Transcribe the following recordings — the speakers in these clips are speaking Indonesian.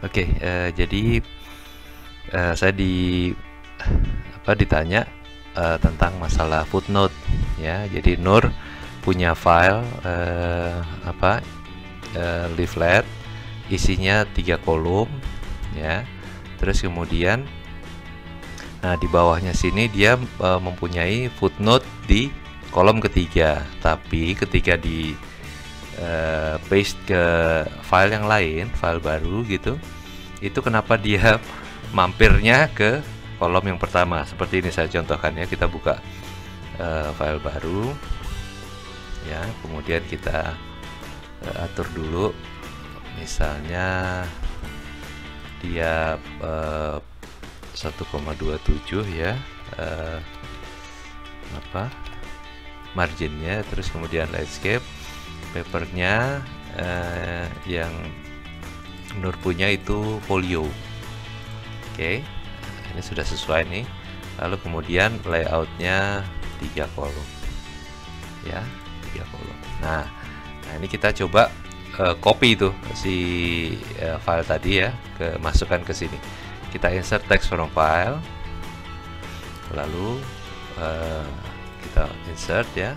Oke, jadi saya ditanya tentang masalah footnote ya. Jadi Nur punya file leaflet isinya 3 kolom ya. Terus kemudian di bawahnya sini dia mempunyai footnote di kolom ketiga. Tapi ketika di paste ke file yang lain, file baru gitu, itu kenapa dia mampirnya ke kolom yang pertama. Seperti ini saya contohkan ya. Kita buka file baru ya, kemudian kita atur dulu, misalnya dia 1,27 ya, marginnya. Terus kemudian landscape, papernya yang Nur punya itu folio. Oke, ini sudah sesuai nih. Lalu kemudian layoutnya 3 kolom ya, 3 kolom. Nah ini kita coba copy itu si file tadi ya, masukkan ke sini. Kita insert text from file, lalu kita insert ya.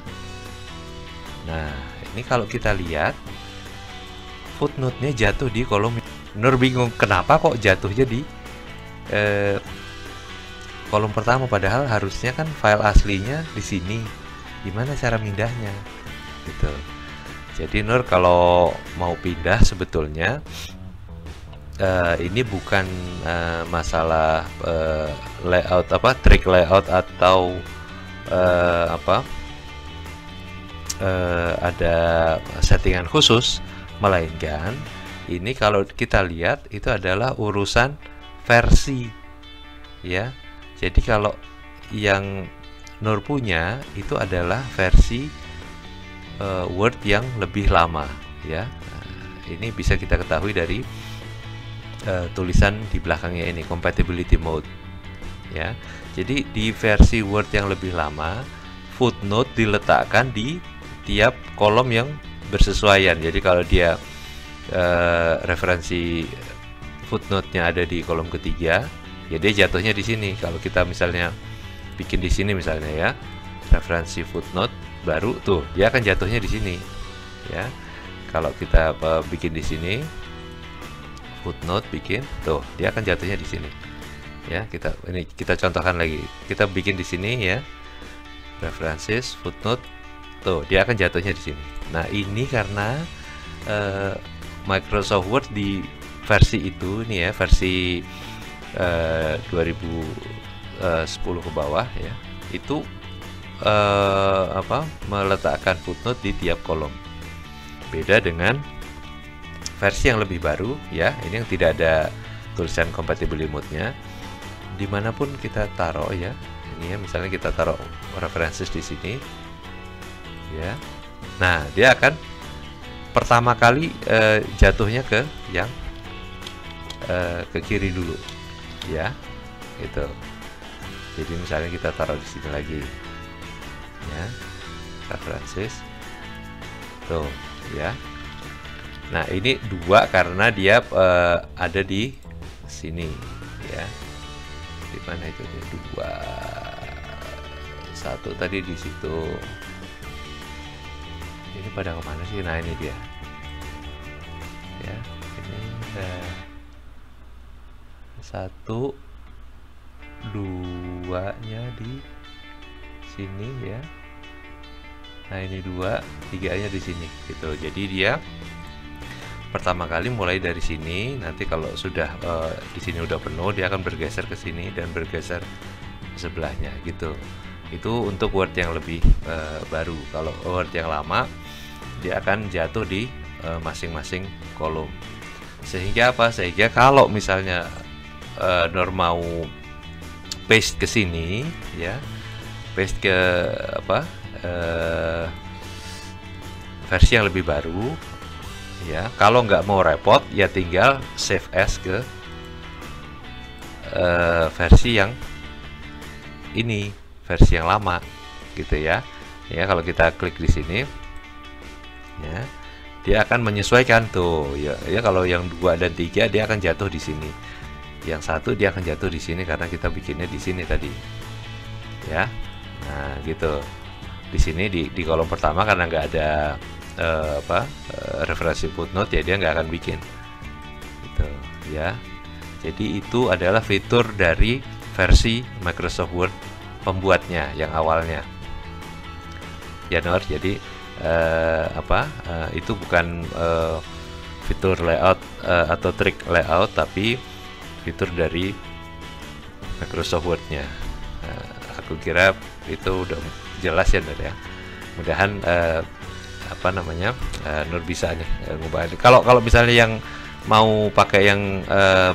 Nah ini kalau kita lihat footnote-nya jatuh di kolom. Nur bingung kenapa kok jatuhnya di kolom pertama, padahal harusnya kan file aslinya di sini. Gimana cara mindahnya gitu. Jadi Nur kalau mau pindah sebetulnya ini bukan masalah layout trick layout atau ada settingan khusus, melainkan ini kalau kita lihat itu adalah urusan versi ya. Jadi kalau yang Nur punya itu adalah versi Word yang lebih lama ya. Ini bisa kita ketahui dari tulisan di belakangnya ini, compatibility mode ya. Jadi di versi Word yang lebih lama, footnote diletakkan di tiap kolom yang bersesuaian. Jadi kalau dia referensi footnote-nya ada di kolom ketiga, ya dia jatuhnya di sini. Kalau kita misalnya bikin di sini misalnya ya, referensi footnote baru tuh, dia akan jatuhnya di sini ya. Kalau kita bikin di sini footnote, bikin tuh, dia akan jatuhnya di sini ya. Kita contohkan lagi, kita bikin di sini ya, references footnote tuh, dia akan jatuhnya di sini. Nah ini karena Microsoft Word di versi itu nih ya, versi 2010 ke bawah ya, itu meletakkan footnote di tiap kolom. Beda dengan versi yang lebih baru ya, ini yang tidak ada tulisan compatibility mode-nya. Dimanapun kita taruh ya, ini ya, misalnya kita taruh references di sini ya. Nah dia akan pertama kali jatuhnya ke yang ke kiri dulu ya, gitu. Jadi misalnya kita taruh di sini lagi ya, references tuh ya. Nah ini 2 karena dia ada di sini ya. Di mana itu dia 2, 1 tadi di situ. Ini pada kemana sih? Nah ini dia ya, ini 1, 2 nya di sini ya. Nah ini 2, 3 nya di sini gitu. Jadi dia pertama kali mulai dari sini, nanti kalau sudah di sini udah penuh, dia akan bergeser ke sini dan bergeser ke sebelahnya gitu. Itu untuk Word yang lebih baru. Kalau Word yang lama, dia akan jatuh di masing-masing kolom. Sehingga apa? Sehingga kalau misalnya Nur mau paste ke sini ya, paste ke versi yang lebih baru ya, kalau nggak mau repot ya tinggal save as ke versi yang ini, versi yang lama gitu ya. Ya kalau kita klik di sini ya, dia akan menyesuaikan tuh ya, ya kalau yang 2 dan 3 dia akan jatuh di sini, yang 1 dia akan jatuh di sini karena kita bikinnya di sini tadi ya. Nah gitu, di sini di kolom pertama karena nggak ada referensi footnote ya, dia nggak akan bikin gitu ya. Jadi itu adalah fitur dari versi Microsoft Word pembuatnya yang awalnya ya Nur. Jadi itu bukan fitur layout atau trik layout, tapi fitur dari Microsoft Word-nya. Aku kira itu udah jelas ya Nur ya. Mudahan Nur bisa nih ngubah. Kalau misalnya yang mau pakai yang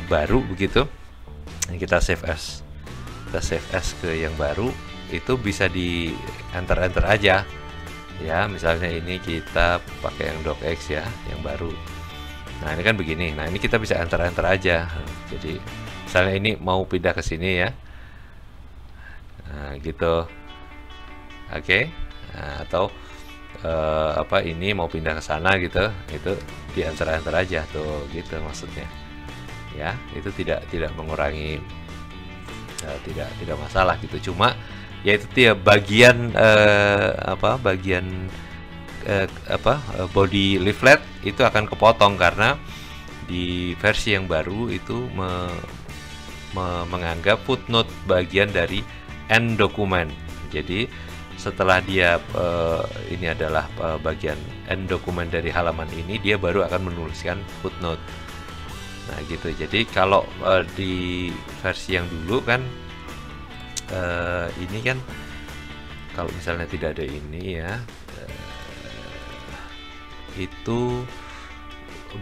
baru begitu, kita save as ke yang baru, itu bisa di enter aja ya. Misalnya ini kita pakai yang docx ya, yang baru. Nah ini kan begini, nah ini kita bisa enter aja. Jadi misalnya ini mau pindah ke sini ya, nah gitu, oke. Nah, atau ini mau pindah ke sana gitu, itu di enter aja tuh gitu maksudnya ya. Itu tidak mengurangi, tidak masalah gitu. Cuma ya itu dia bagian body leaflet itu akan kepotong karena di versi yang baru itu menganggap footnote bagian dari end dokumen. Jadi setelah dia ini adalah bagian end dokumen dari halaman ini, dia baru akan menuliskan footnote. Nah gitu. Jadi kalau di versi yang dulu kan ini kan kalau misalnya tidak ada ini ya, itu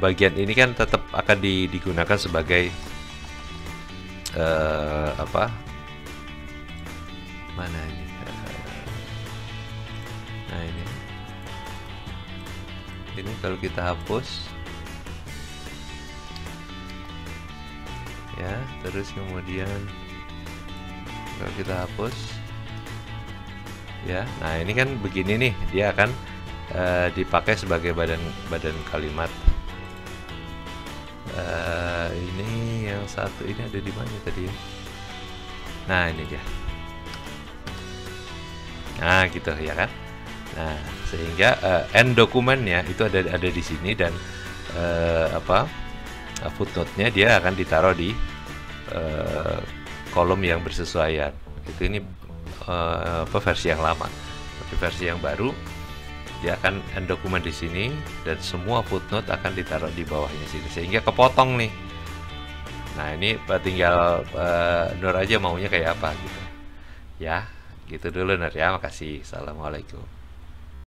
bagian ini kan tetap akan digunakan sebagai mana ini, nah ini kalau kita hapus ya, terus kemudian kalau kita hapus ya, nah ini kan begini nih, dia akan dipakai sebagai badan kalimat. Ini yang satu ini ada di mana tadi ya? Nah ini dia. Nah gitu ya kan. Nah sehingga end dokumennya itu ada di sini, dan footnote-nya dia akan ditaruh di kolom yang bersesuaian. Itu ini versi yang lama. Tapi versi yang baru dia akan end dokumen di sini, dan semua footnote akan ditaruh di bawahnya sini, sehingga kepotong nih. Nah ini tinggal Nur aja maunya kayak apa gitu ya. Gitu dulu Nur ya, makasih. Assalamualaikum.